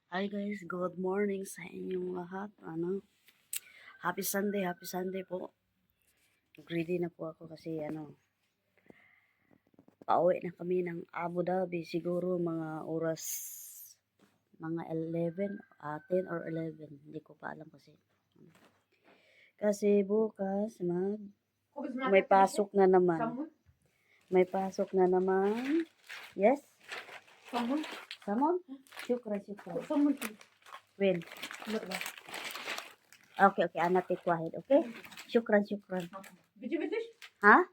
Hi guys, good morning sa inyong lahat. Happy Sunday po. Ready na po ako kasi pauwi na kami ng Abu Dhabi siguro mga oras mga 11, 10 or 11. Hindi ko pa alam kasi. Kasi bukas may pasok na naman. May pasok na naman. Yes? Samon? Syukran. When? Okay, anak take wahid, okay? Syukran. Ha?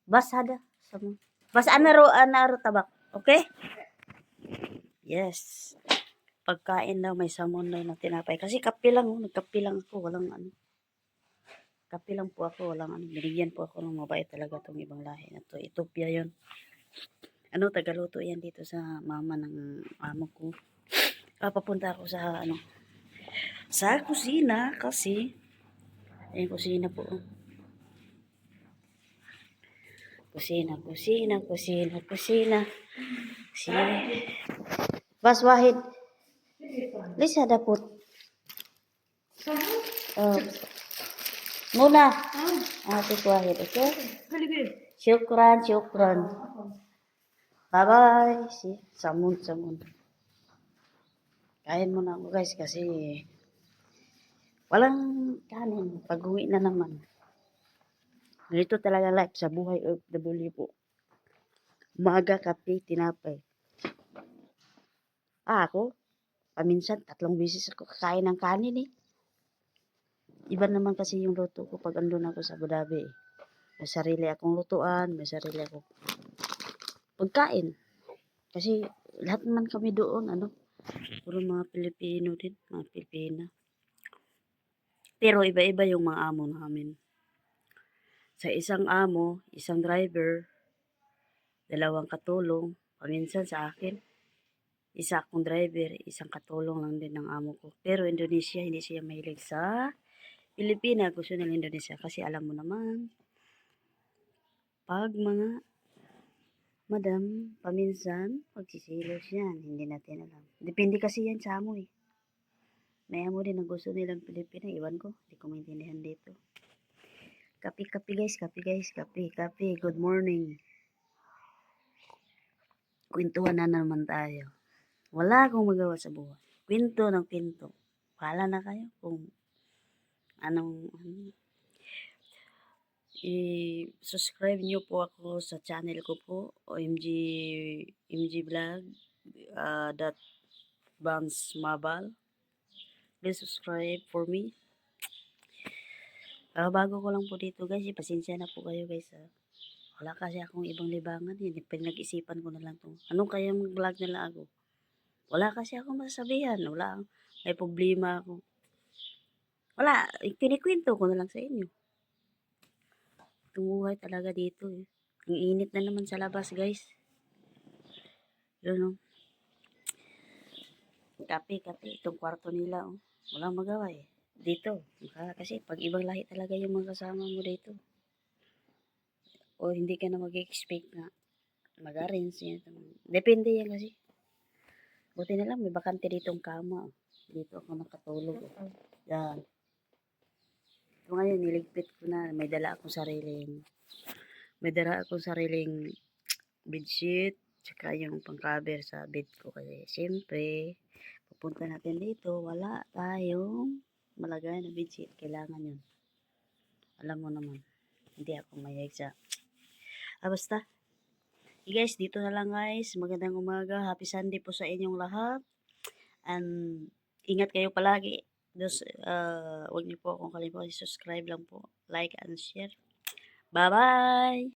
Bas ada samon. Bas anaro tabak, okay? Yes. Pagkain daw may samon daw na tinapay. Kasi kape lang, nagkape lang ako, walang kape lang po ako, walang binigyan po ako ng mabait talaga tong ibang lahi na to. Ethiopia yon. Tagaluto yan dito sa mama ng amo ko. Papunta ako sa kusina kasi ayun, kusina po. Kusina. Bas wahid. Lisa dapot. Muna. Ate wahid, okay? Syukran. Bye-bye. Samon. Kain muna ako guys kasi walang kanin. Pag-uwi na naman. Ganito talaga life sa buhay OFW po. Umaga, kape, tinapay. Ako, paminsan, 3 beses ako kakain ng kanin eh. Iba naman kasi yung luto ko pag andun ako sa Abu Dhabi eh. May sarili akong lutuan, may sarili akong pagkain. Kasi lahat naman kami doon, puro mga Pilipino din, mga Pilipina. Pero iba-iba yung mga amo namin. Sa isang amo, isang driver, 2 katulong, paminsan sa akin, isa akong driver, isang katulong lang din ng amo ko. Pero Indonesia, hindi siya mahilig sa Pilipina. Gusto nila Indonesia kasi alam mo naman, pag mga madam, paminsan, pagsisilos yan, hindi natin alam. Depende kasi yan sa amo eh. May amo din na gusto nilang Pilipina, iwan ko, hindi ko maintindihan dito. Kape guys, kape. Good morning. Kwentuhan na naman tayo. Wala akong magawa sa buhay. Kwento. Bahala na kayo kung i-subscribe nyo po ako sa channel ko po, MG Vlog, Bans Mabal. Please subscribe for me. Bago ko lang po dito guys, pasensya na po kayo guys. Wala kasi akong ibang libangan. Pinag-isipan ko na lang to. Anong kaya mag-vlog nila ako? Wala kasi akong masasabihan. May problema ako. Wala, kinikwento ko na lang sa inyo. Tumuhay talaga dito eh. Ang init na naman sa labas guys. Yun Kape. Itong kwarto nila Walang magawa eh. Dito. Kasi pag ibang lahi talaga yung mga kasama mo dito. O hindi ka na mag-expect na mag-arrange yan. Depende yan kasi. Buti na lang may bakante ditong kama. Dito ako nakatulog. Yan. So ngayon niligpit ko na. May dala akong sariling bedsheet. Tsaka yung pang-cover sa bed ko. Kasi siyempre, pupunta natin dito. Wala tayong malagay na bedsheet. Kailangan yun. Alam mo naman. Hindi ako mayag sa basta. Hey guys, dito na lang guys. Magandang umaga. Happy Sunday po sa inyong lahat. And ingat kayo palagi. Huwag niyo po akong kalimutan. Subscribe lang po. Like and share. Bye-bye!